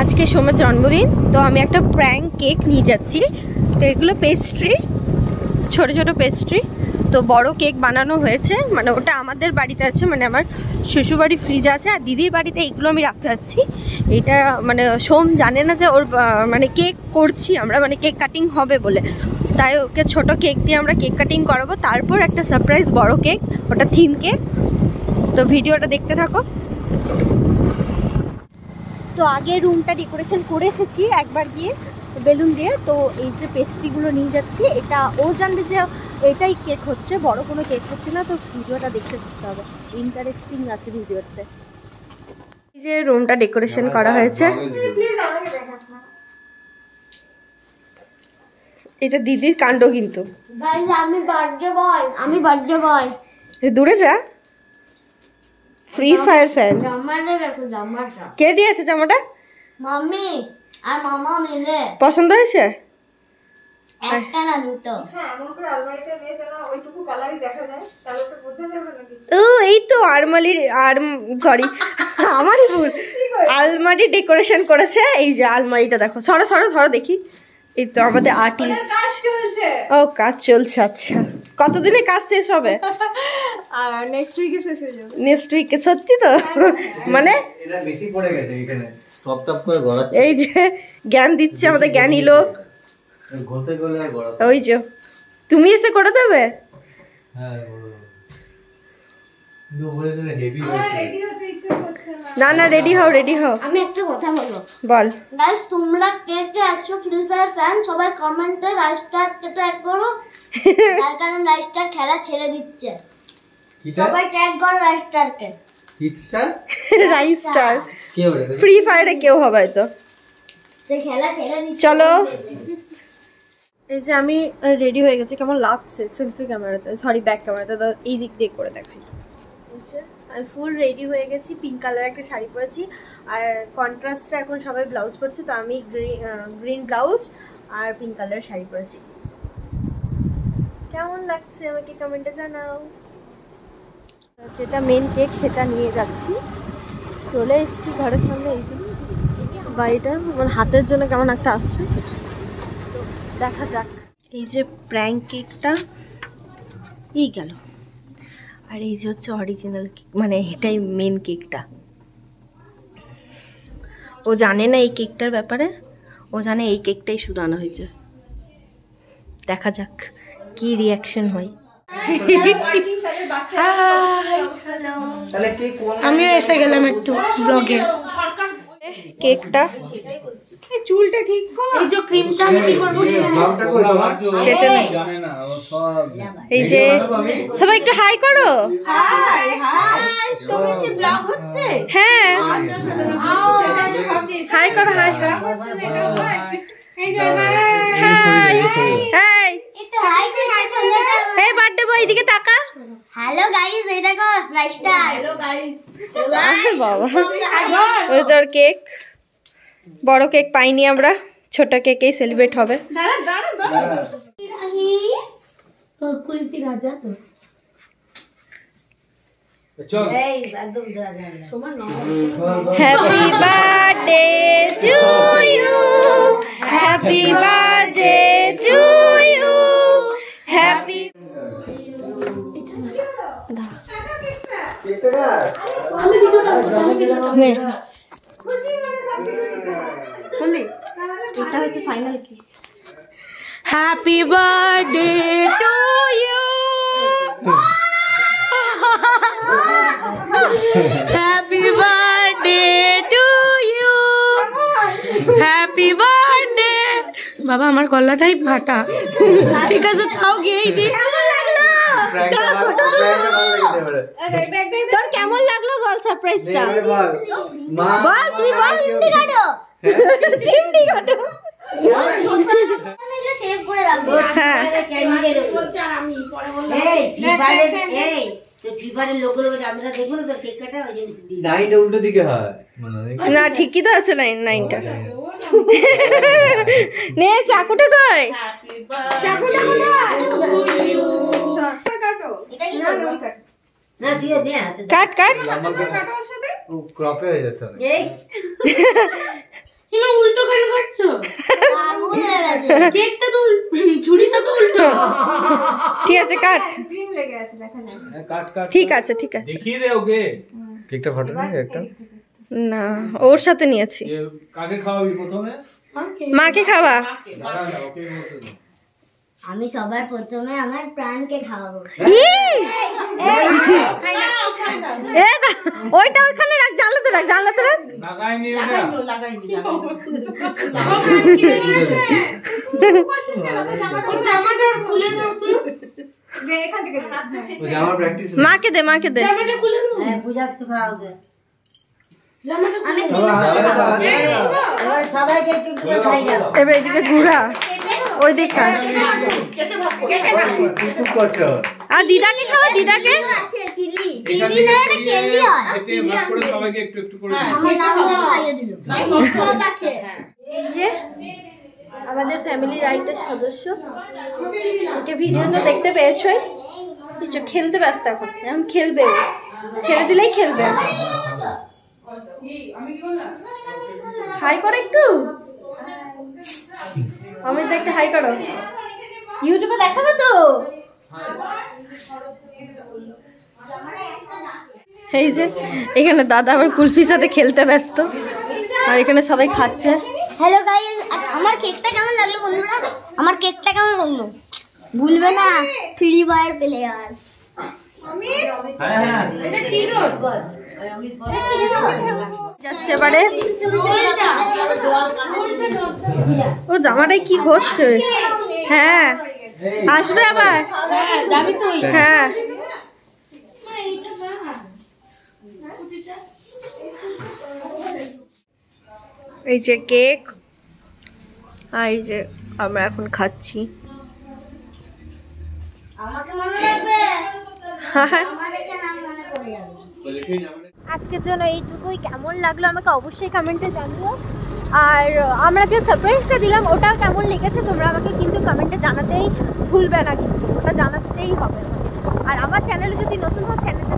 আজকে সোমের জন্মদিন, তো আমি একটা প্র্যাঙ্ক কেক নিয়ে যাচ্ছি। তো এগুলো পেস্ট্রি, ছোট ছোট পেস্ট্রি। তো বড় কেক বানানো হয়েছে, মানে ওটা আমাদের বাড়িতে আছে, মানে আমার শ্বশুরবাড়ি ফ্রিজ আছে, আর দিদির বাড়িতে এগুলো আমি রাখতে যাচ্ছি। এটা মানে সোম জানে না যে ওর মানে কেক করছি আমরা, মানে কেক কাটিং হবে বলে, তাই ওকে ছোট কেক দিয়ে আমরা কেক কাটিং করাবো। তারপর একটা সারপ্রাইজ বড় কেক, ওটা থিম কেক। তো ভিডিওটা দেখতে থাকো। তো আগে রুমটা ডেকোরেশন করে এসেছি একবার গিয়ে বেলুন দিয়ে। তো এই যে পেস্ট্রিগুলো নিয়ে যাচ্ছি, এটা ও জানবে যে এটাই কেক হচ্ছে, বড় কোনো কেক হচ্ছে না। তো ভিডিওটা দেখতে থাকতে হবে, ইন্টারেস্টিং আছে ভিডিওতে। এই যে রুমটা ডেকোরেশন করা হয়েছে, এটা দিদির কাণ্ড কিন্তু। আমি বার্থডে বয়। দূরে যা, ফ্রি ফায়ার ফ্যান। কে দিয়েছে জামাটা? মাম্মি আর মামা মিলে। পছন্দ হয়েছে? একটা না দুটো। ও এই তো আলমারির সরি আমারই ভুল, আলমারি ডেকোরেশন করেছে। এই যে আলমারিটা দেখো, সরো সরো ধরো দেখি। এই তো আমাদের আর্টিস্ট। ও কাজ চলছে, আচ্ছা। কতদিনে কাজ শেষ হবে? নেক্সট উইকে শেষ হয়ে যাবে। নেক্সট উইকে? সত্যি তো? মানে এটা বেশি পড়ে গেছে এখানে, টপ টপ করে গড়াচ্ছে। এই যে জ্ঞান দিচ্ছে আমাদের জ্ঞানী লোক। ঘষে গলে আর গড়াচ্ছে। ওই যে তুমি এসে করে দেবে? হ্যাঁ বলে দিলে হেভি হচ্ছে। না না, রেডি হও রেডি হও। আমি একটা কথা বলবো। বল। গাইস, তোমরা কে কে 100 ফ্রি ফায়ার ফ্যান, সবাই কমেন্টে রাইস্টার ট্যাগ করো। তার কারণ রাইস্টার খেলা ছেড়ে দিচ্ছে। সবাই ট্যাগ করো রাইস্টারকে। কিডস্টার রাইস্টার কে বলে? ফ্রি ফায়ারে কেউ হবে তো। সে খেলা ছেড়ে দিচ্ছে। চলো। এই যে আমি রেডি হয়ে গেছি। কেমন লাগছে সেলফি ক্যামেরাতে, সরি ব্যাক ক্যামেরাতে, তো এই দিক দিয়ে করে দেখাই। আমি ফুল রেডি হয়ে গেছি, পিঙ্ক কালার একটা শাড়ি পরেছি, আর কন্ট্রাস্টে এখন সবাই ব্লাউজ পরছে, তো আমি গ্রিন ব্লাউজ আর পিঙ্ক কালার শাড়ি পরেছি। কেমন লাগছে আমাকে কমেন্টে জানাও। যেটা মেন কেক সেটা নিয়ে যাচ্ছি, চলে এসেছি ঘরের সামনে। এই জন্য বাড়িটা আমার হাতের জন্য কেমন একটা আসছে, তো দেখা যাক। এই যে প্র্যাঙ্ক কেকটা এই গেল, আর এই যে হচ্ছে অরিজিনাল কেক, মানে এটাই মেন কেকটা। ও জানে না এই কেকটার ব্যাপারে, ও জানে এই কেকটাই শুধু আনা হয়েছে। দেখা যাক কি রিয়াকশন হয়। আমিও এসে গেলাম একটু ব্লগে। কেকটা চুলটা ঠিক কর। এই যে ক্রিমটা আমি কি করব? এই যে সবাই একটু হাই করো। হাই হাই, তুমি কি ব্লগ হচ্ছে? হ্যাঁ হাই করো, হাই এই যে হাই হাই। একটু হাই করে চলে যাও। এই বার্থডে বয় এদিকে তাকা। হ্যালো গাইস, এই দেখো রাইস্টার। Hello guys. আরে বাবা, ওই যে ওর কেক। বড় কেক পাইনি আমরা, ছোট কেকেই সেলিব্রেট হবে। দাঁড়া দাঁড়া দাঁড়া। कोई भी राजा तो চল happy birthday to you, happy birthday to you, happy. আমি ভিডিওটা করছি। এটা হচ্ছে ফাইনাল কি। Happy birthday to you, happy birthday to you, happy birthday. বাবা আমার গলাটাই ফাটা, ঠিক আছে তাও গিয়েই দি। তোর কেমন লাগলো বল সারপ্রাইজটা? বল তুই বল। চিমটি কাটো। চিমটি কাটো। আমি এটা সেভ করে রাখবো। হ্যাঁ আমি পরে বললাম। এই তো ফিভারের লোক আমরা দেখবো না, তোর কেক কাটা ওই জন্য লাইনটা উল্টো দিকে হয়। না ঠিকই তো আছে লাইনটা। নে চাকুটা কই? চাকুটা কোথায়? কাটো। এটা কি করবো? না তুই নে হাতে কাট কাট। কাটো ওর সাথে। ও ক্রপে হয়ে যাচ্ছে অনেক। এই হিমা উল্টো কেন করছো? পাগল হয়ে গেছে। কেকটা তো ঝুড়িটা তো উল্টো। ঠিক আছে কাট। কাট কাট ঠিক আছে ঠিক আছে। দেখিয়ে দে ওকে কেকটা ফাটানো একটা না ওর সাথে নিয়েছি। কাকে খাওয়াবি প্রথমে? মাকে খাওয়া। দাঁড়া না ওকে বলতে দে। আমি সবার প্রথমে আমার প্রাণকে খাওয়াবো। ওইটা ওইখানে রাখ, জানলাতে রাখ, জানলাতে রাখ। লাগাইনি ওটা জামাটা খুলে দাও তো। ও জামা প্র্যাকটিস মাকে দে, মাকে দে। জামাটা খুলে দাও। হ্যাঁ পূজা একটু খাওয়াবে। জামাটা আমি এবার সবাইকে একটু একটু করে খাই দাও। এবার এদিকে ঘুরা, ওই দিক খা। টুক করছো আর দিদাকে খাওয়া, দিদাকে। আছে তিলি। তিলি না এটা কেলি হয়। এতে ভাগ করে সবাইকে একটু একটু করে দিন। আমার নাম খাইয়ে দিল। সব আছে। এই যে আমাদের ফ্যামিলির আরেকটা সদস্য, ওকে ভিডিও তো দেখতে পেয়েছই, কিছু খেলতে ব্যস্ত এখন, এখন খেলবে ও। ছেড়ে দিলেই খেলবে। হাই করো একটু, আমি তো একটা হাই করো, ইউটিউবে দেখাবে তো। এই যে এখানে দাদা আবার কুলফির সাথে খেলতে ব্যস্ত, আর এখানে সবাই খাচ্ছে। হ্যালো গাইস, আমার কেকটা কেমন লাগলো বন্ধুরা? আমার কেকটা কেমন লাগলো? ভুলবে না ফ্রি ফায়ার প্লেয়ার। হ্যাঁ হ্যাঁ যাচ্ছে এবারে। ও জামাটায় কি হচ্ছে? হ্যাঁ আসবে আবার। যাবি তুই? হ্যাঁ এই যে কেক, আর এই যে আমরা এখন খাচ্ছি। আমাকে মনে রাখবে, আমাদেরকে নাম মনে পড়ে যাবে। আজকের জন্য এইটুকুই। কেমন লাগলো আমাকে অবশ্যই কমেন্টে জানিও, আর আমরা যে সারপ্রাইজটা দিলাম ওটাও কেমন লেগেছে তোমরা আমাকে কিন্তু কমেন্টে জানাতেই ভুলবে না, কিন্তু ওটা জানাতেই হবে। আর আমার চ্যানেলে যদি নতুন হও চ্যানেলটা